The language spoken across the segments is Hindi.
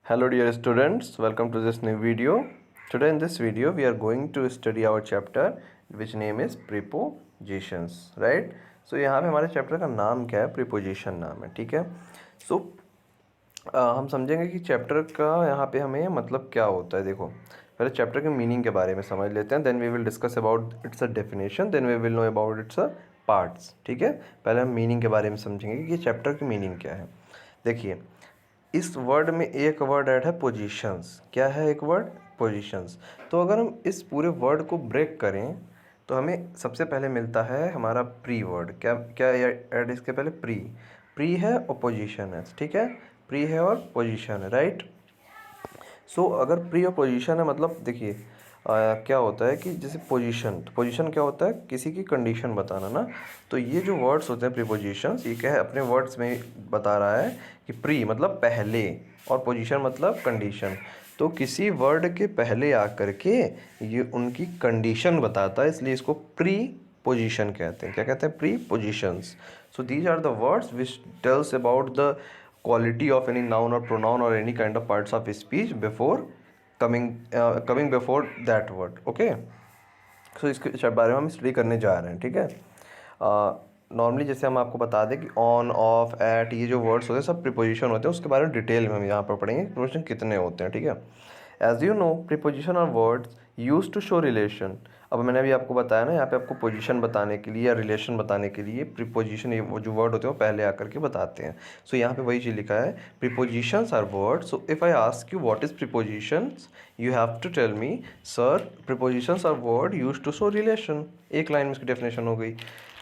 Hello dear students, welcome to this new video. Today in this video we are going to study our chapter which name is prepositions, right? So यहाँ पे हमारे चैप्टर का नाम क्या है? प्रीपोजिशन नाम है, ठीक है। सो हम समझेंगे कि चैप्टर का यहाँ पे हमें मतलब क्या होता है। देखो पहले चैप्टर के मीनिंग के बारे में समझ लेते हैं, then we will discuss about its a definition, then we will know about its a parts, ठीक है। पहले हम मीनिंग के बारे में समझेंगे कि चैप्टर की मीनिंग क्या है। देखिए इस वर्ड में एक वर्ड ऐड है पोजीशंस। क्या है एक वर्ड? पोजीशंस। तो अगर हम इस पूरे वर्ड को ब्रेक करें तो हमें सबसे पहले मिलता है हमारा प्री वर्ड। क्या क्या ऐड इसके पहले? प्री। प्री है और पोजीशन है, ठीक है। प्री है और पोजीशन है, राइट। सो अगर प्री और पोजीशन है मतलब देखिए क्या होता है कि जैसे पोजीशन, तो पोजीशन क्या होता है? किसी की कंडीशन बताना ना। तो ये जो वर्ड्स होते हैं प्रीपोजिशंस, ये क्या है? अपने वर्ड्स में बता रहा है कि प्री मतलब पहले और पोजीशन मतलब कंडीशन। तो किसी वर्ड के पहले आकर के ये उनकी कंडीशन बताता है, इसलिए इसको प्री पोजीशन कहते हैं। क्या कहते हैं? Prepositions. So these are the words which tells about the quality of any noun or pronoun or any kind of parts of speech before coming before that word, okay। सो इसके बारे में हम स्टडी करने जा रहे हैं, ठीक है। नॉर्मली जैसे हम आपको बता दें कि ऑन, ऑफ, एट, ये जो वर्ड्स होते हैं सब प्रीपोजिशन होते हैं, उसके बारे में डिटेल में हम यहाँ पर पढ़ेंगे प्रीपोजिशन कितने होते हैं, ठीक है। As you know preposition are words use to show relation. अब मैंने अभी आपको बताया ना, यहाँ पे आपको पोजीशन बताने के लिए या रिलेशन बताने के लिए प्रीपोजिशन, ये वो जो वर्ड होते हैं वो पहले आकर के बताते हैं। सो यहाँ पे वही चीज़ लिखा है, prepositions are words. So if I ask you what is prepositions, you have to tell me sir prepositions are word use to show relation. एक लाइन में इसकी डेफिनेशन हो गई।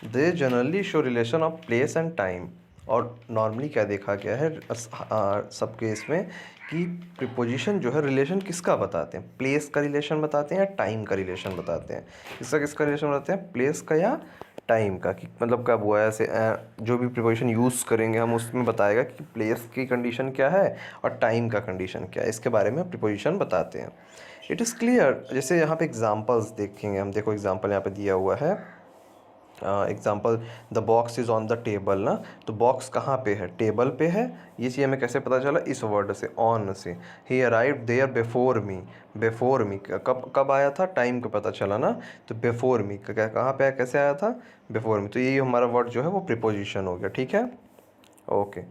They generally show relation of place and time. और नॉर्मली क्या देखा गया है सब केस में कि प्रीपोजिशन जो है रिलेशन किसका बताते हैं? प्लेस का रिलेशन बताते हैं या टाइम का रिलेशन बताते हैं? किसका रिलेशन बताते हैं? प्लेस का या टाइम का। कि मतलब कब हुआ है, ऐसे जो भी प्रीपोजिशन यूज़ करेंगे हम उसमें बताएगा कि प्लेस की कंडीशन क्या है और टाइम का कंडीशन क्या है, इसके बारे में प्रीपोजिशन बताते हैं। It is clear. जैसे यहाँ पे एग्जांपल्स देखेंगे हम, देखो एग्जांपल यहाँ पे दिया हुआ है। Example, the box is on the table ना। तो बॉक्स कहाँ पे है? टेबल पे है। ये चीज़ हमें कैसे पता चला? इस वर्ड से, ऑन से। He arrived there before me. Before me कब कब आया था? टाइम का पता चला ना। तो बिफोर मी कहाँ पे है, कैसे आया था? Before me. तो यही हमारा वर्ड जो है वो प्रीपोजिशन हो गया, ठीक है, okay.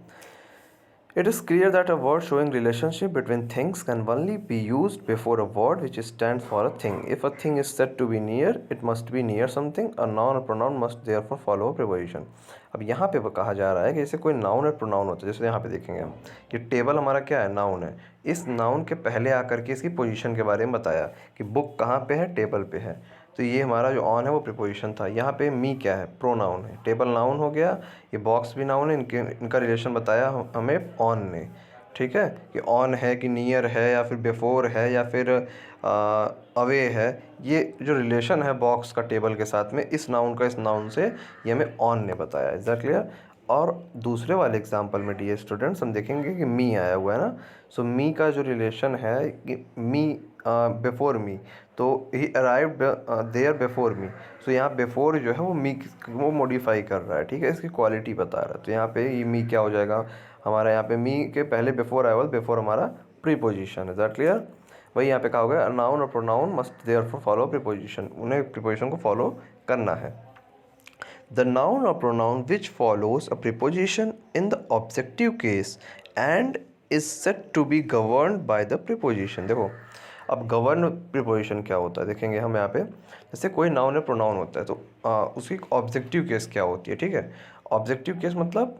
It is clear that a word showing relationship between things can only be used before a word which stands for a thing. If a thing is said to be near, it must be near something. A noun or pronoun must therefore follow a preposition. अब यहाँ पे वो कहा जा रहा है कि जैसे कोई नाउन और प्रोनाउन होता है, जैसे यहाँ पे देखेंगे हम कि टेबल हमारा क्या है? नाउन है। इस नाउन के पहले आकर के इसकी पोजीशन के बारे में बताया कि बुक कहाँ पे है? टेबल पे है। तो ये हमारा जो ऑन है वो प्रीपोजिशन था। यहाँ पे मी क्या है? प्रोनाउन है। टेबल नाउन हो गया, ये बॉक्स भी नाउन है, इनका रिलेशन बताया हमें ऑन ने, ठीक है। कि ऑन है कि नियर है या फिर बिफोर है या फिर अवे है। ये जो रिलेशन है बॉक्स का टेबल के साथ में, इस नाउन का इस नाउन से, ये हमें ऑन ने बताया। Is that clear? और दूसरे वाले एग्जांपल में डियर स्टूडेंट्स हम देखेंगे कि मी आया हुआ है ना। सो मी का जो रिलेशन है कि मी बिफोर मी, तो he arrived there before me. So यहाँ बिफोर जो है वो मी वो मॉडिफाई कर रहा है, ठीक है, इसकी क्वालिटी बता रहा है। तो यहाँ पे ये मी क्या हो जाएगा हमारा? यहाँ पे मी के पहले बिफोर आया हुआ, बिफोर हमारा प्रीपोजिशन है। That clear? वही यहाँ पे कहा होगा, नाउन और pronoun must therefore follow preposition. उन्हें प्रीपोजिशन को फॉलो करना है। The noun or pronoun which follows a preposition in the objective case and is said to be governed by the preposition। देखो अब गवर्न प्रीपोजिशन क्या होता है देखेंगे हम यहाँ पे। जैसे कोई नाउन या प्रोनाउन होता है तो उसकी ऑब्जेक्टिव केस क्या होती है, ठीक है। ऑब्जेक्टिव केस मतलब,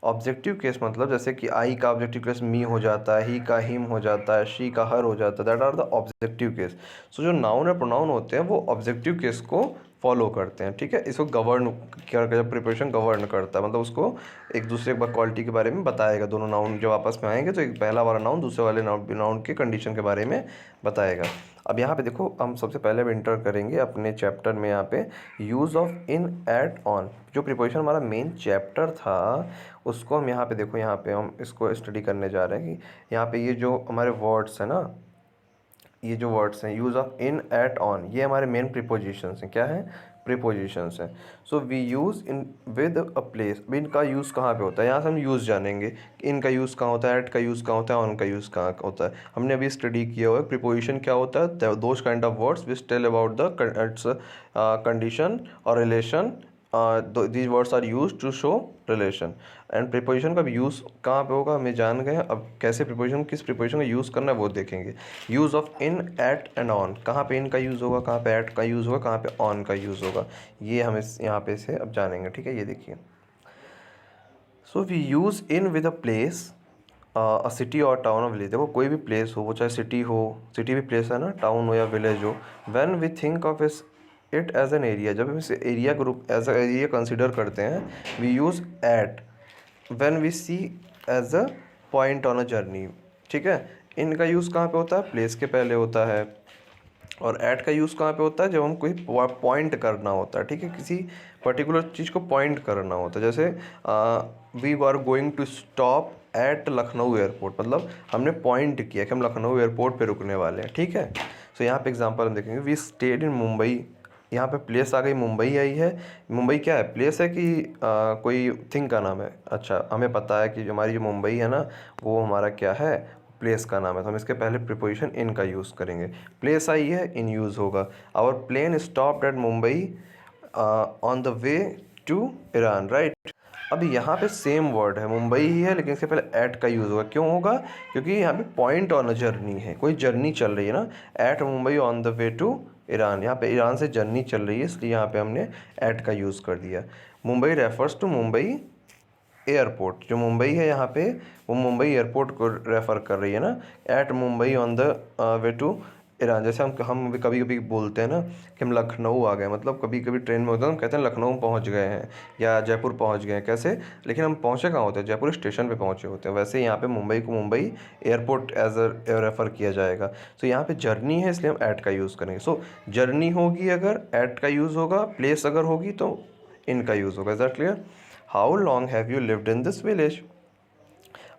ऑब्जेक्टिव केस मतलब जैसे कि आई का ऑब्जेक्टिव केस मी हो जाता है, ही का हिम हो जाता है, शी का हर हो जाता है। That are the objective case. So जो नाउन या प्रोनाउन होते हैं वो ऑब्जेक्टिव केस को फॉलो करते हैं, ठीक है। इसको गवर्न क्या, जब प्रिपरेशन गवर्न करता है मतलब उसको एक दूसरे की क्वालिटी के बारे में बताएगा। दोनों नाउन जब आपस में आएंगे तो एक पहला वाला नाउन दूसरे वाले नाउन के कंडीशन के बारे में बताएगा। अब यहाँ पे देखो हम सबसे पहले इंटर करेंगे अपने चैप्टर में यहाँ पे use of in, at, on. जो प्रीपोजिशन हमारा मेन चैप्टर था उसको हम यहाँ पे देखो, यहाँ पे हम इसको स्टडी करने जा रहे हैं कि यहाँ पे ये जो हमारे वर्ड्स हैं ना, ये जो वर्ड्स हैं use of in, at, on, ये हमारे मेन प्रीपोजिशंस हैं। क्या है? प्रीपोजिशंस हैं। So we use in with a place. इनका यूज़ कहाँ पे होता है, यहाँ से हम यूज़ जानेंगे कि इनका यूज़ कहाँ होता है, एट का यूज़ कहाँ होता है, ऑन का यूज़ कहाँ होता है। हमने अभी स्टडी किया हुआ है प्रीपोजिशन क्या होता है, those kind of words which tell about the its condition और relation. These words are use to show relation. And preposition का भी यूज़ कहाँ पे होगा हमें जान गए। अब कैसे प्रीपोजिशन, किस प्रीपोजिशन का यूज़ करना है वो देखेंगे। Use of in, at and on, कहाँ पे इन का यूज़ होगा, कहाँ पे एट का यूज़ होगा, कहाँ पे ऑन का यूज़ होगा, ये हम इस यहाँ पे से अब जानेंगे। ठीक है, ये देखिए। So we use in with a place, a city और टाउन और विलेज। देखो कोई भी प्लेस हो, वो चाहे सिटी हो, सिटी भी प्लेस है ना, टाउन हो या विलेज हो। When we think of it as an area, जब हम इसे area group as a area consider करते हैं, we use at. When we see as a point on a journey. ठीक है, इनका यूज़ कहाँ पे होता है, प्लेस के पहले होता है। और ऐट का यूज़ कहाँ पे होता है, जब हम कोई पॉइंट करना होता है। ठीक है, किसी पर्टिकुलर चीज़ को पॉइंट करना होता है। जैसे we are going to stop at Lucknow airport, मतलब हमने पॉइंट किया कि हम लखनऊ एयरपोर्ट पे रुकने वाले हैं। ठीक है, सो यहाँ पे एग्जांपल हम देखेंगे। वी स्टेड इन मुंबई, यहाँ पे प्लेस आ गई, मुंबई आई है। मुंबई क्या है, प्लेस है कि कोई थिंग का नाम है। अच्छा, हमें पता है कि जो हमारी जो मुंबई है ना, वो हमारा क्या है, प्लेस का नाम है। तो हम इसके पहले प्रीपोजिशन इन का यूज़ करेंगे। प्लेस आई है, इन यूज़ होगा। Our plane stopped at Mumbai on the way to Iran, right. अब यहाँ पे सेम वर्ड है, मुंबई ही है, लेकिन इसके पहले एट का यूज़ होगा। क्यों होगा, क्योंकि यहाँ पे पॉइंट ऑन अ जर्नी है, कोई जर्नी चल रही है ना। At Mumbai on the way to Iran, यहाँ पे ईरान से जर्नी चल रही है, इसलिए यहाँ पे हमने एट का यूज़ कर दिया। Mumbai refers to Mumbai airport, जो मुंबई है यहाँ पे, वो मुंबई एयरपोर्ट को रेफ़र कर रही है ना। At Mumbai on the way to Iran. जैसे हम भी कभी कभी बोलते हैं ना कि हम लखनऊ आ गए, मतलब कभी कभी ट्रेन में होता है, हम कहते हैं लखनऊ पहुँच गए हैं या जयपुर पहुँच गए हैं। कैसे, लेकिन हम पहुँचे कहाँ होते हैं, जयपुर स्टेशन पे पहुँचे होते हैं। वैसे यहाँ पे मुंबई को Mumbai airport as a refer किया जाएगा। सो यहाँ पे जर्नी है, इसलिए हम ऐट का यूज़ करेंगे। सो जर्नी होगी अगर ऐट का यूज़ होगा, प्लेस अगर होगी तो इनका यूज़ होगा। Is that clear. How long have you lived in this village.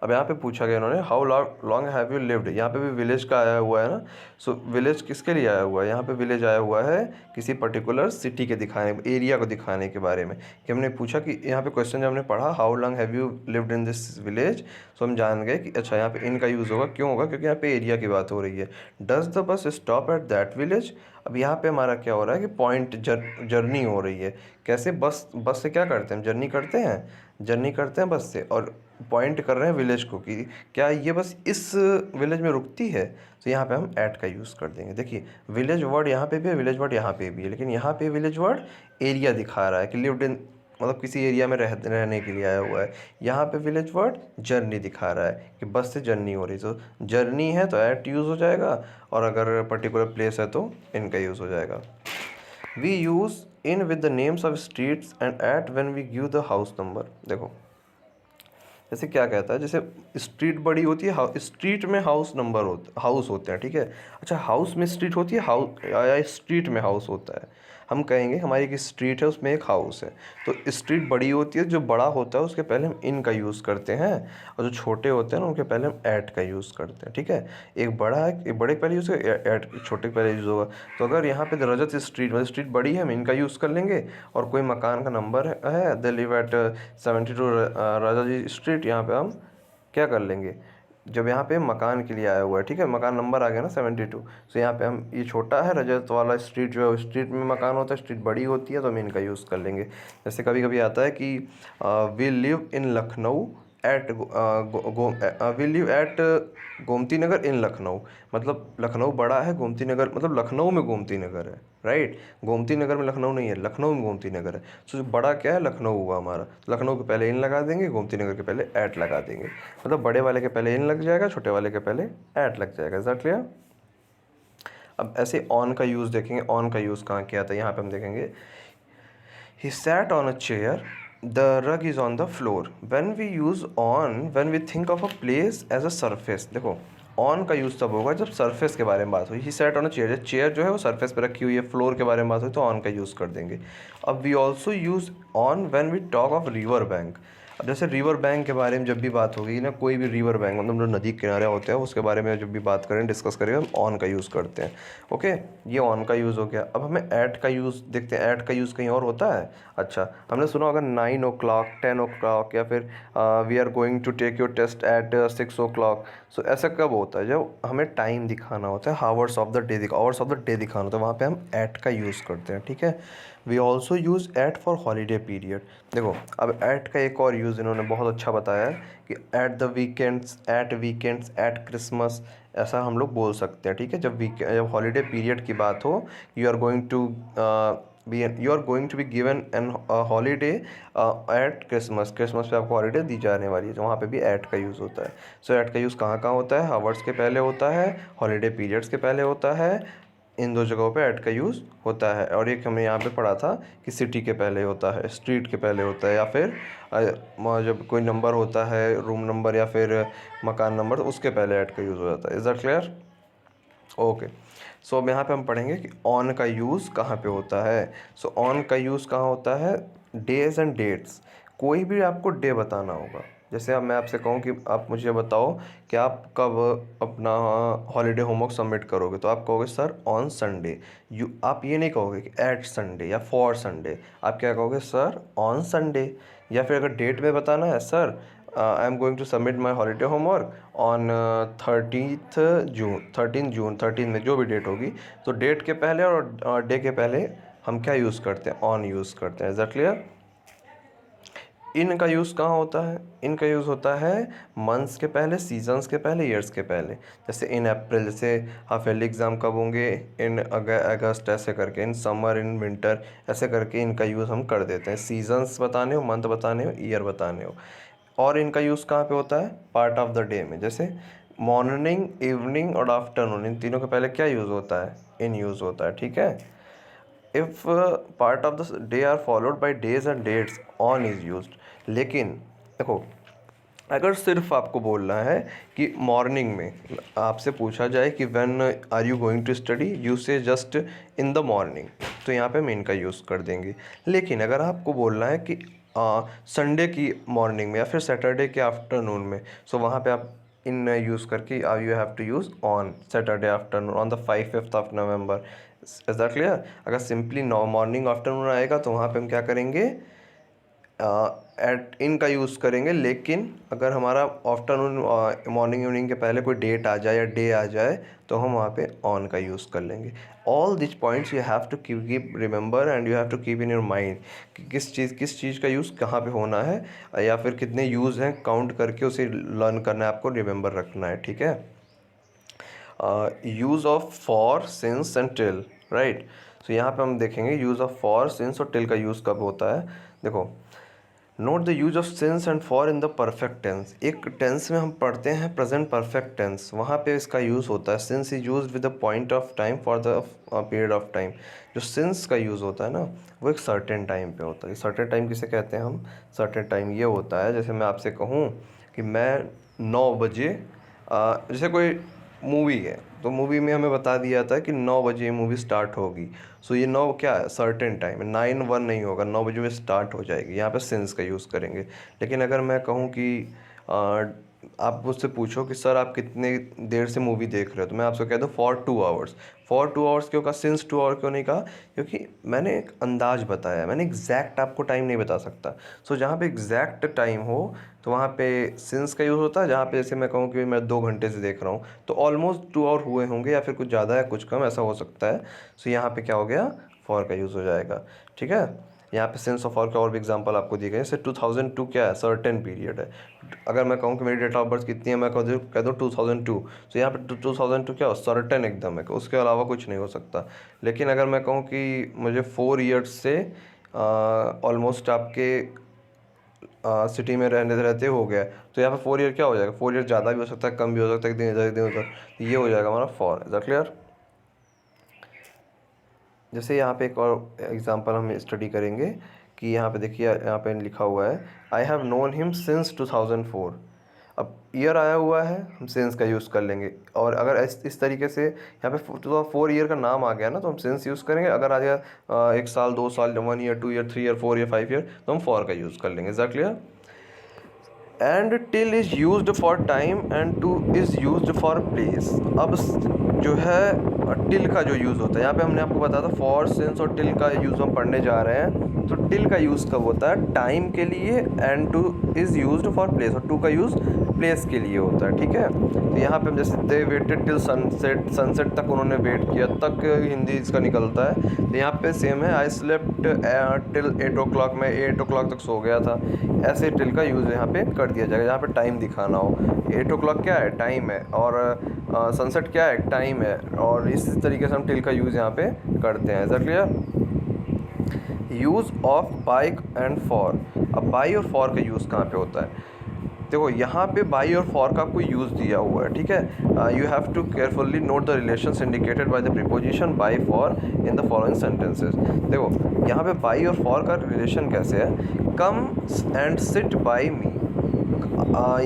अब यहाँ पे पूछा गया इन्होंने, how long have you lived. यहाँ पे भी विलेज का आया हुआ है ना। सो विलेज किसके लिए आया हुआ है, यहाँ पे विलेज आया हुआ है किसी पर्टिकुलर सिटी के दिखाने, एरिया को दिखाने के बारे में। कि हमने पूछा कि यहाँ पे क्वेश्चन जब हमने पढ़ा how long have you lived in this village, so हम जान गए कि अच्छा यहाँ पे इनका यूज़ होगा। क्यों होगा, क्योंकि यहाँ पे एरिया की बात हो रही है। Does the bus stop at that village. अब यहाँ पे हमारा क्या हो रहा है कि पॉइंट जर्नी हो रही है। कैसे, बस से क्या करते हैं, जर्नी करते हैं, जर्नी करते हैं बस से, और पॉइंट कर रहे हैं विलेज को कि क्या ये बस इस विलेज में रुकती है। तो यहाँ पे हम ऐट का यूज़ कर देंगे। देखिए विलेज वर्ड यहाँ पे भी है, विलेज वर्ड यहाँ पे भी है, लेकिन यहाँ पे विलेज वर्ड एरिया दिखा रहा है कि लिव्ड इन, मतलब किसी एरिया में रहने के लिए आया हुआ है। यहाँ पे विलेज वर्ड जर्नी दिखा रहा है कि बस से जर्नी हो रही। तो जर्नी है तो ऐट यूज़ हो जाएगा, और अगर पर्टिकुलर प्लेस है तो इनका यूज़ हो जाएगा। We use in with the names of streets and at when we give the house number. देखो जैसे क्या कहता है, जैसे स्ट्रीट बड़ी होती है, स्ट्रीट में हाउस होते हैं। ठीक है, अच्छा हाउस में स्ट्रीट होती है, हाउस या स्ट्रीट में हाउस होता है। हम कहेंगे हमारी एक स्ट्रीट है, उसमें एक हाउस है। तो स्ट्रीट बड़ी होती है, जो बड़ा होता है उसके पहले हम इन का यूज़ करते हैं, और जो छोटे होते हैं ना उनके पहले हम ऐट का यूज़ करते हैं। ठीक है, एक बड़ा है, एक बड़े के पहले यूज़ ऐट, छोटे के पहले यूज़ होगा। तो अगर यहाँ पे रजत स्ट्रीट, मतलब स्ट्रीट बड़ी है, हम इनका यूज़ कर लेंगे। और कोई मकान का नंबर है, they live at 72 Raja ji street, यहाँ पे हम क्या कर लेंगे, जब यहाँ पे मकान के लिए आया हुआ है। ठीक है, मकान नंबर आ गया ना 72। सो यहाँ पे हम, ये छोटा है रजत वाला स्ट्रीट, जो है स्ट्रीट में मकान होता है, स्ट्रीट बड़ी होती है, तो हम इनका यूज़ कर लेंगे। जैसे कभी कभी आता है कि we live in Lucknow at we live at Gomti Nagar in Lucknow. मतलब लखनऊ बड़ा है, गोमती नगर मतलब लखनऊ में गोमती नगर है, राइट। गोमती नगर में लखनऊ नहीं है, लखनऊ में गोमती नगर है। सो जो बड़ा क्या है, लखनऊ हुआ हमारा। लखनऊ के पहले इन लगा देंगे, गोमती नगर के पहले ऐट लगा देंगे। मतलब बड़े वाले के पहले इन लग जाएगा, छोटे वाले के पहले ऐट लग जाएगा। Is that clear. अब ऐसे ऑन का यूज़ देखेंगे। ऑन का यूज़ कहाँ किया था, यहाँ पे हम देखेंगे। He sat on a chair, the rug is on the floor. When we use on when we think of a place as a surface. देखो ऑन का यूज़ तब होगा जब सरफेस के बारे में बात हुई। He sat on a chair, chair जो है वो सरफेस पे रखी हुई है, फ्लोर के बारे में बात हुई तो ऑन का यूज़ कर देंगे। अब we also use on when we talk of river bank. अब जैसे रिवर बैंक के बारे में जब भी बात होगी ना, कोई भी रिवर बैंक मतलब जो नदी किनारे होते हैं उसके बारे में जब भी बात करें, डिस्कस करेंगे, हम ऑन का यूज़ करते हैं। ओके, ये ऑन का यूज़ हो गया। अब हमें ऐट का यूज़ देखते हैं, ऐट का यूज़ कहीं और होता है। अच्छा, हमने सुना होगा 9 o'clock, 10 o'clock, या फिर we are going to take your test at 6 o'clock। So ऐसा कब होता है? जब हमें टाइम दिखाना होता है, आवर्स ऑफ द डे दिखाना होता है, वहाँ पे हम एट का यूज़ करते हैं। ठीक है, we also use at for holiday period. देखो, अब एट का एक और यूज़ इन्होंने बहुत अच्छा बताया है कि एट वीकेंड्स, एट क्रिसमस, ऐसा हम लोग बोल सकते हैं। ठीक है, जब हॉलीडे पीरियड की बात हो, you are going to be given an holiday at Christmas, Christmas पे आपको हॉलीडे दी जाने वाली है, तो वहाँ पे भी एट का यूज़ होता है। सो एट का यूज़ कहाँ कहाँ होता है? हावर्स के पहले होता है, हॉलीडे पीरियड्स के पहले होता है, इन दो जगहों पे ऐट का यूज़ होता है। और एक हमने यहाँ पे पढ़ा था कि सिटी के पहले होता है, स्ट्रीट के पहले होता है, या फिर जब कोई नंबर होता है, रूम नंबर या फिर मकान नंबर, तो उसके पहले ऐट का यूज़ हो जाता है। Is that clear? ओके, सो अब यहाँ पे हम पढ़ेंगे कि ऑन का यूज़ कहाँ पे होता है। सो ऑन का यूज़ कहाँ होता है? Days and dates. कोई भी आपको डे बताना होगा, जैसे अब मैं आपसे कहूँ कि आप मुझे बताओ कि आप कब अपना हॉलीडे होमवर्क सबमिट करोगे, तो आप कहोगे सर ऑन संडे। आप ये नहीं कहोगे कि एट संडे या फॉर संडे, आप क्या कहोगे? Sir on Sunday. या फिर अगर डेट में बताना है, sir I am going to submit my holiday homework on 13 June, 13 में जो भी डेट होगी, तो डेट के पहले और डे के पहले हम क्या यूज़ करते हैं? ऑन यूज़ करते हैं। Is that clear? इन का यूज़ कहाँ होता है? इनका यूज़ होता है मंथ्स के पहले, सीजन्स के पहले, ईयर्स के पहले। जैसे इन अप्रैल, जैसे हाफ ईयरली एग्ज़ाम कब होंगे? इन अगस्त, ऐसे करके, इन समर, इन विंटर, ऐसे करके इनका यूज़ हम कर देते हैं। सीजन्स बताने हो, मंथ बताने हो, ईयर बताने हो। और इनका यूज़ कहाँ पे होता है? पार्ट ऑफ द डे में, जैसे मॉर्निंग, इवनिंग और आफ्टरनून, इन तीनों के पहले क्या यूज़ होता है? इन यूज़ होता है। ठीक है, if part of the day are followed by days and dates, on is used. लेकिन देखो, अगर सिर्फ आपको बोलना है कि मॉर्निंग में आपसे पूछा जाए कि when are you going to study, you say just in the morning, तो यहाँ पे मेन का यूज़ कर देंगे। लेकिन अगर आपको बोलना है कि संडे की मॉर्निंग में या फिर सैटरडे के आफ्टरनून में, सो वहाँ पे आप इन यूज़ करके you have to use on Saturday afternoon on the 5th of November। Is that clear? अगर सिंपली मॉर्निंग आफ्टरनून आएगा तो वहाँ पे हम क्या करेंगे? एट इन का यूज़ करेंगे। लेकिन अगर हमारा आफ्टरनून, मॉर्निंग, इवनिंग के पहले कोई डेट आ जाए या डे आ जाए, तो हम वहाँ पे ऑन का यूज़ कर लेंगे। All this points you have to keep remember and you have to keep in your mind कि किस चीज़ का यूज़ कहाँ पे होना है, या फिर कितने यूज़ हैं, काउंट करके उसे लर्न करना है, आपको रिमेंबर रखना है। ठीक है, use of for, since and till, right. So यहाँ पे हम देखेंगे यूज़ ऑफ फॉर, सिंस और टिल का यूज़ कब होता है। देखो, note the use of since and for in the perfect tense. एक टेंस में हम पढ़ते हैं प्रेजेंट परफेक्ट टेंस, वहाँ पे इसका यूज़ होता है since is use with the point of time for the period of time. जो सिंस का यूज़ होता है ना, वो एक सर्टेन टाइम पे होता है। सर्टेन टाइम किसे कहते हैं हम? सर्टेन टाइम ये होता है, जैसे मैं आपसे कहूँ कि मैं 9 बजे, जैसे कोई मूवी है, तो मूवी में हमें बता दिया था कि 9 बजे मूवी स्टार्ट होगी। सो ये 9 क्या है? सर्टेन टाइम है, 9 1 नहीं होगा, 9 बजे वो स्टार्ट हो जाएगी। यहाँ पे सिंस का यूज़ करेंगे। लेकिन अगर मैं कहूँ कि आप मुझसे पूछो कि सर आप कितने देर से मूवी देख रहे हो, तो मैं आपसे कह दूँ फॉर 2 आवर्स। फॉर 2 आवर्स क्यों कहा? सिंस 2 आवर क्यों नहीं कहा? क्योंकि मैंने एक अंदाज बताया, मैंने एग्जैक्ट आपको टाइम नहीं बता सकता। सो जहाँ पे एग्जैक्ट टाइम हो, तो वहाँ पे सिंस का यूज़ होता है। जहाँ पे जैसे मैं कहूँ कि मैं 2 घंटे से देख रहा हूँ, तो ऑलमोस्ट 2 आवर हुए होंगे, या फिर कुछ ज़्यादा है कुछ कम, ऐसा हो सकता है। सो यहाँ पे क्या हो गया? फॉर का यूज़ हो जाएगा। ठीक है, यहाँ पे सिंस और फॉर का और भी एग्जांपल आपको दिए गए। जैसे 2002 क्या है? सर्टेन पीरियड है। अगर मैं कहूँ कि मेरी डेट ऑफ बर्थ कितनी है, मैं कह दूँ 2002, तो यहाँ पे 2002 क्या हो? सर्टेन एकदम है, उसके अलावा कुछ नहीं हो सकता। लेकिन अगर मैं कहूँ कि मुझे 4 ईयर्स से ऑलमोस्ट आपके सिटी में रहने रहते हो गया, तो यहाँ पे 4 ईयर क्या हो जाएगा? 4 ईयर ज़्यादा भी हो सकता है, कम भी हो सकता है, एक दिन इधर एक दिन उधर, तो ये हो जाएगा हमारा फॉर। Is that clear? जैसे यहाँ पे एक और एग्जांपल हम स्टडी करेंगे कि यहाँ पे देखिए, यहाँ पे लिखा हुआ है I have known him since 2004। अब ईयर आया हुआ है, हम सिंस का यूज़ कर लेंगे। और अगर इस तरीके से यहाँ पे 4 ईयर का नाम आ गया ना, तो हम सिंस यूज़ करेंगे। अगर आ गया 1 साल, 2 साल, 1 year, 2 year, 3 year, 4 year, 5 year, तो हम फॉर का यूज़ कर लेंगे। Is that clear? And till is used for time and two is used for place. अब जो है टिल का जो यूज़ होता है, यहाँ पे हमने आपको बताया था फॉर, सिंस और टिल का यूज़ हम पढ़ने जा रहे हैं। तो टिल का यूज़ कब होता है? टाइम के लिए, and two is used for place, और टू का यूज़ प्लेस के लिए होता है, ठीक है। तो यहाँ पे हम जैसे they waited till sunset, sunset तक उन्होंने वेट किया, तक हिंदी इसका निकलता है। तो यहाँ पे सेम है, आई स्लेप्ट टिल 8 o'clock, मैं 8 o'clock तक सो गया था। ऐसे टिल का यूज़ यहाँ पे कर दिया जाएगा, यहाँ पे टाइम दिखाना हो। 8 o'clock क्या है? टाइम है, और सनसेट क्या है? टाइम है, और इस तरीके से हम टिल का यूज़ यहाँ पे करते हैं। ऐसा clear? Use of bike and for. अब बाई और फॉर का यूज़ कहाँ पे होता है? देखो यहाँ पे बाई और फॉर का कोई यूज़ दिया हुआ है, ठीक है। You have to carefully note the relations indicated by the preposition by for in the following sentences. देखो यहाँ पे बाई और फॉर का रिलेशन कैसे है? कम एंड सिट बाई मी।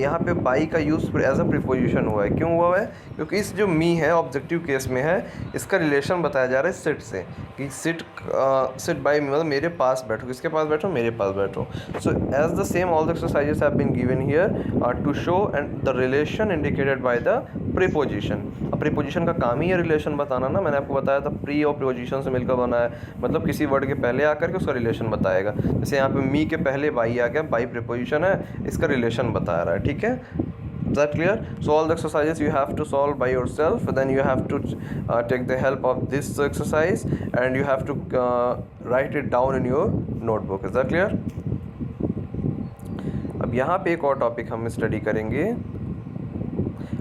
यहाँ पे बाई का यूज़ एज अ प्रीपोजिशन हुआ है। क्यों हुआ है? क्योंकि इस जो मी है ऑब्जेक्टिव केस में है, इसका रिलेशन बताया जा रहा है सिट से, कि सिट बाई मी मतलब मेरे पास बैठो। किसके पास बैठो? मेरे पास बैठो। So as the same all the exercises have been given here to show and the relation indicated by the preposition. अब प्रीपोजिशन का काम ही है रिलेशन बताना ना, मैंने आपको बताया था प्री और प्रीपोजिशन से मिलकर बना है, मतलब किसी वर्ड के पहले आकर के उसका रिलेशन बताएगा। जैसे यहाँ पे मी के पहले बाई आ गया, बाई प्रीपोजिशन है, इसका रिलेशन बता रहा है, ठीक है। Is that clear? So all the exercises you have to solve by yourself, then you have to take the help of this exercise and you have to write it down in your notebook. Is that clear? अब यहाँ पे एक और टॉपिक हम स्टडी करेंगे,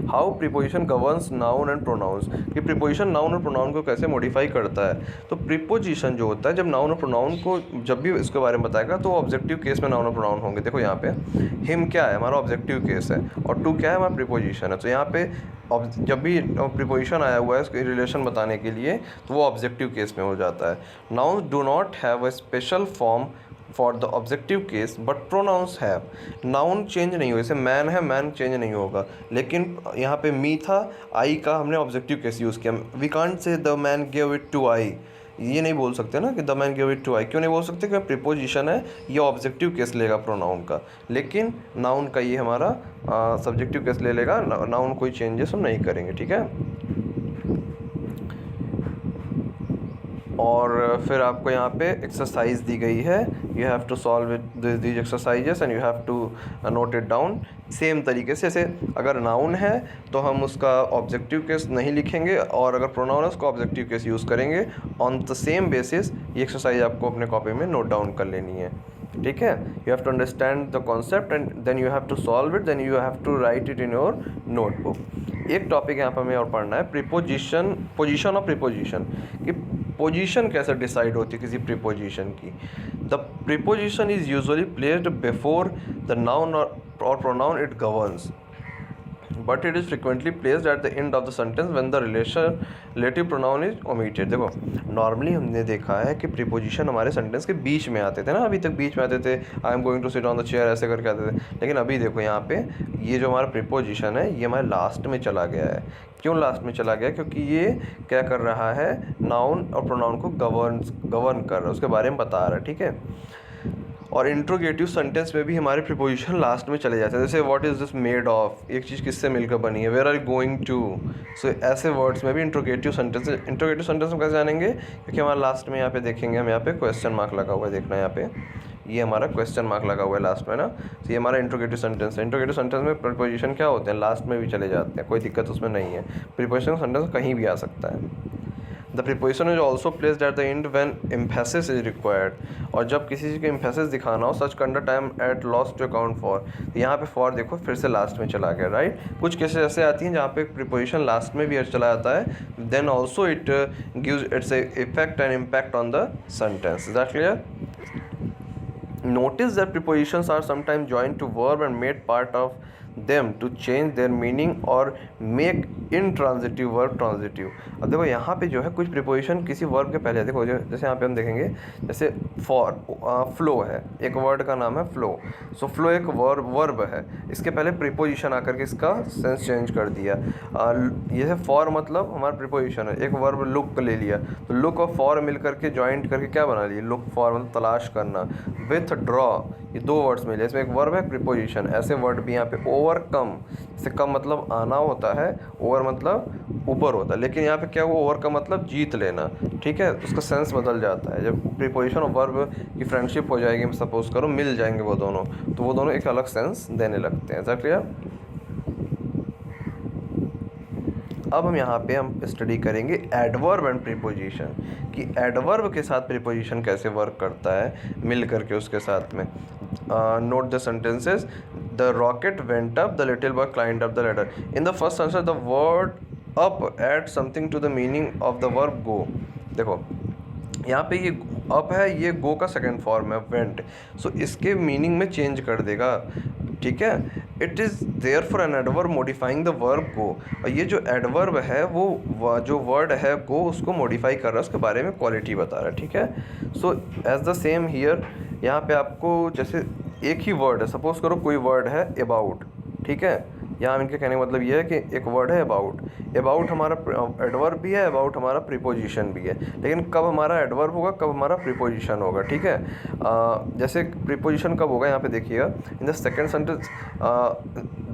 how preposition governs noun and pronouns, कि प्रीपोजिशन नाउन और प्रोनाउन को कैसे मॉडिफाई करता है। तो प्रीपोजिशन जो होता है, जब नाउन और प्रोनाउन को जब भी इसके बारे में बताएगा तो ऑब्जेक्टिव केस में नाउन और प्रोनाउन होंगे। देखो यहाँ पे हिम क्या है? हमारा ऑब्जेक्टिव केस है, और टू क्या है? हमारा प्रीपोजिशन है। तो यहाँ पे जब भी प्रीपोजिशन आया हुआ है इसके रिलेशन बताने के लिए, तो वो ऑब्जेक्टिव केस में हो जाता है। Nouns do not have a special form for the objective case but pronouns have. Noun change नहीं हुआ, जैसे मैन है, मैन चेंज नहीं होगा, लेकिन यहाँ पे मी था, आई का हमने ऑब्जेक्टिव केस यूज़ किया। We can't say the man give it to I, ये नहीं बोल सकते ना कि the man give it to I. क्यों नहीं बोल सकते? क्योंकि प्रीपोजिशन है, ये ऑब्जेक्टिव केस लेगा प्रोनाउन का, लेकिन नाउन का ये हमारा सब्जेक्टिव केस ले लेगा। नाउन कोई चेंजेस हम नहीं करेंगे, ठीक है। और फिर आपको यहाँ पे एक्सरसाइज दी गई है, you have to solve these exercises and you have to note it down. Same तरीके से, जैसे अगर नाउन है तो हम उसका ऑब्जेक्टिव केस नहीं लिखेंगे, और अगर प्रोनाउन है उसका ऑब्जेक्टिव केस यूज़ करेंगे। ऑन द सेम बेसिस ये एक्सरसाइज आपको अपने कॉपी में नोट डाउन कर लेनी है, ठीक है। You have to understand the concept and then you have to solve it, then you have to write it in your notebook. एक टॉपिक यहाँ पर हमें और पढ़ना है, प्रीपोजिशन, पोजीशन और प्रीपोजिशन, कि पोजीशन कैसे डिसाइड होती है किसी प्रीपोजिशन की। The preposition is usually placed before the noun और pronoun it governs, but it is frequently placed at the end of the sentence when the relative pronoun is omitted. देखो नॉर्मली हमने देखा है कि प्रीपोजिशन हमारे सेंटेंस के बीच में आते थे ना, अभी तक बीच में आते थे, I am going to sit on the chair ऐसे करके आते थे। लेकिन अभी देखो यहाँ पे ये जो हमारा प्रीपोजिशन है ये हमारे लास्ट में चला गया है। क्यों लास्ट में चला गया? क्योंकि ये क्या कर रहा है, नाउन और प्रोनाउन को गवर्न कर रहा है, उसके बारे में बता रहा है, ठीक है। और इंट्रोगेटिव सेंटेंस में भी हमारे प्रीपोजिशन लास्ट में चले जाते हैं, जैसे what is this made of, एक चीज़ किससे मिलकर बनी है, where are you going to. So ऐसे वर्ड्स में भी इंट्रोगेटिव सेंटेंस हम कैसे जानेंगे? क्योंकि हमारा लास्ट में यहाँ पे देखेंगे, हम यहाँ पे क्वेश्चन मार्क लगा हुआ है, देखना यहाँ पे ये हमारा क्वेश्चन मार्क लगा हुआ है लास्ट में ना। तो ये हमारा इंट्रोगेटिव सेंटेंस है। इंट्रोगेटिव सेंटेंस में प्रीपोजिशन क्या होते हैं? लास्ट में भी चले जाते हैं, कोई दिक्कत उसमें नहीं है। प्रीपोजिशन सेंटेंस कहीं भी आ सकता है। The preposition is also placed at the end when emphasis is required, और जब किसी चीज़ को एम्फेसिस दिखाना हो, such conduct I am at loss to account for. यहाँ पे फॉर देखो फिर से लास्ट में चला गया, राइट। कुछ केसेस ऐसे आती हैं जहाँ पे प्रीपोजिशन लास्ट में भी चला जाता है, then also it gives its effect and impact on the sentence. Is that clear? Notice that prepositions are sometimes joined to verb and made part of them to change their meaning और मेक इनट्रांजिटिव वर्ब ट्रांजिटिव। अब देखो यहाँ पे जो है कुछ प्रीपोजिशन किसी वर्ब के पहले, देखो जैसे यहाँ पे हम देखेंगे, जैसे फॉर फ्लो है, एक वर्ड का नाम है फ्लो। सो फ्लो एक वर्ब है, इसके पहले प्रीपोजिशन आकर के इसका सेंस चेंज कर दिया। ये है फॉर मतलब हमारा प्रीपोजिशन है, एक वर्ब लुक ले लिया, तो लुक और फॉर मिल करके ज्वाइंट करके क्या बना लिया, लुक फॉर मतलब तलाश करना। विथ ड्रॉ, ये दो वर्ड्स मिले, इसमें एक वर्ब है प्रीपोजिशन। ऐसे वर्ड भी यहाँ पे ओवरकम, इससे कम मतलब आना होता है, ओवर मतलब ऊपर होता है, लेकिन यहाँ पे क्या हुआ, ओवरकम मतलब जीत लेना, ठीक है, उसका सेंस बदल जाता है। जब प्रीपोजिशन और वर्ब की फ्रेंडशिप हो जाएगी, सपोज करो मिल जाएंगे वो दोनों, तो वो दोनों एक अलग सेंस देने लगते हैं। Is clear? अब हम यहाँ पे हम स्टडी करेंगे एडवर्ब एंड प्रीपोजिशन, कि एडवर्ब के साथ प्रीपोजिशन कैसे वर्क करता है मिल करके उसके साथ में। Note the sentences. The rocket went up, the little boy climbed up the ladder. In the first answer the word up add something to the meaning of the verb go. देखो यहाँ पे ये अप है, ये गो का सेकेंड फॉर्म है वेंट, सो इसके मीनिंग में चेंज कर देगा, ठीक है। It is there for an adverb modifying the verb go, और ये जो एडवर्ब है वो जो वर्ड है गो उसको मॉडिफाई कर रहा है, उसके बारे में क्वालिटी बता रहा है, ठीक है। So as the same here, यहाँ पे आपको जैसे एक ही वर्ड है, सपोज करो कोई वर्ड है अबाउट, ठीक है, यहाँ इनके कहने का मतलब ये है कि एक वर्ड है अबाउट, अबाउट हमारा एडवर्ब भी है, अबाउट हमारा प्रीपोजिशन भी है, लेकिन कब हमारा एडवर्ब होगा, कब हमारा प्रीपोजिशन होगा, ठीक है। जैसे प्रीपोजिशन कब होगा, यहाँ पे देखिएगा, in the second sentence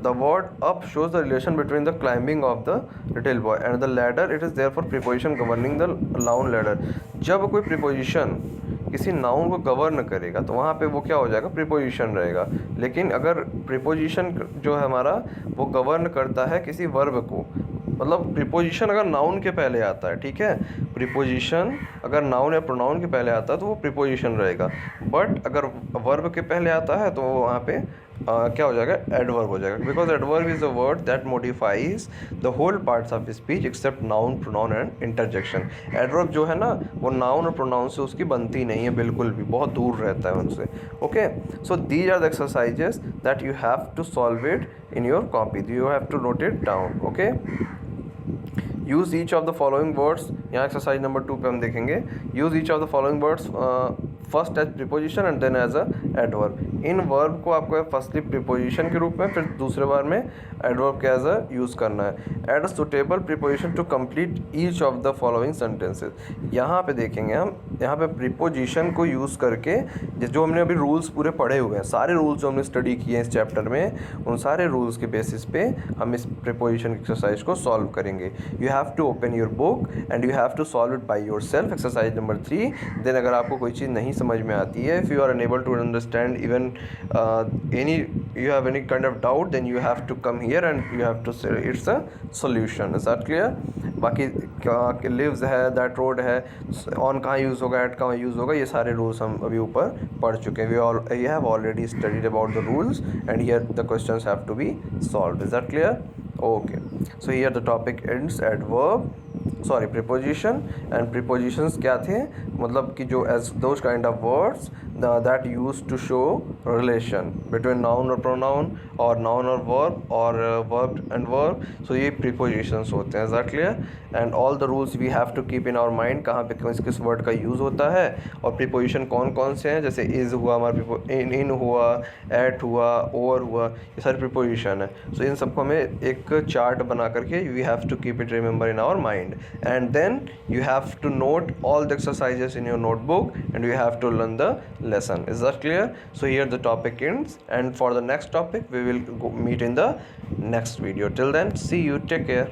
the word up shows the relation between the climbing of the little boy and the ladder, it is there for preposition governing the noun ladder. जब कोई प्रीपोजिशन किसी नाउन को गवर्न करेगा तो वहाँ पे वो क्या हो जाएगा, प्रीपोजिशन रहेगा। लेकिन अगर प्रीपोजिशन जो है हमारा वो गवर्न करता है किसी वर्ब को, मतलब प्रीपोजिशन अगर नाउन के पहले आता है, ठीक है, प्रीपोजिशन अगर नाउन या प्रोनाउन के पहले आता है तो वो प्रीपोजिशन रहेगा, बट अगर वर्ब के पहले आता है तो वो वहाँ पे क्या हो जाएगा, एडवर्ब हो जाएगा, because adverb is a word that modifies the whole parts of speech except noun pronoun and interjection. Adverb जो है ना वो नाउन और प्रोनाउन से उसकी बनती नहीं है, बिल्कुल भी, बहुत दूर रहता है उनसे। Okay, so these are the exercises that you have to solve it in your copy, you have to note it down. Okay, use each of the following words, यहाँ एक्सरसाइज नंबर 2 पे हम देखेंगे, use each of the following words first as preposition and then as a adverb. इन वर्ब को आपको फर्स्टली प्रीपोजिशन के रूप में, फिर दूसरे बार में एडवर्ब के एज अ यूज़ करना है। Add a suitable preposition to complete each of the following sentences. यहाँ पे देखेंगे हम, यहाँ पे प्रीपोजिशन को यूज़ करके जो हमने अभी रूल्स पूरे पढ़े हुए हैं, सारे रूल्स जो हमने स्टडी किए हैं इस चैप्टर में, उन सारे रूल्स के बेसिस पे हम इस प्रीपोजिशन एक्सरसाइज को सॉल्व करेंगे। You have to open your book and you have to solve it by yourself, exercise number 3। Then अगर आपको कोई चीज़ नहीं समझ में आती है, if you are unable to understand even any, you have any kind of doubt, then you have to come here and you have to say it's a solution. Is that clear? बाकी lives है, that road है, on कहाँ यूज़ होगा, at कहाँ यूज़ होगा, ये सारे रूल्स हम अभी ऊपर पढ़ चुके हैं। We have already studied about the rules and here the questions have to be solved. Is that clear? Okay, so here the topic ends at preposition, and prepositions क्या थे, मतलब कि जो as those kind of words that used to show relation between noun or pronoun और noun or verb और verb and verb, so ये prepositions होते हैं। Is that clear? And all the rules we have to keep in our mind, कहाँ पे किस word का use होता है और preposition कौन कौन से हैं, जैसे is हुआ हमारा, in हुआ, at हुआ, over हुआ, ये सारे preposition है। So इन सबको हमें एक चार्ट बना करके we have to keep it remember in our mind, and then you have to note all the exercises in your notebook and you have to learn the lesson. Is that clear? So here the topic ends, and for the next topic we will meet in the next video. Till then, see you, take care.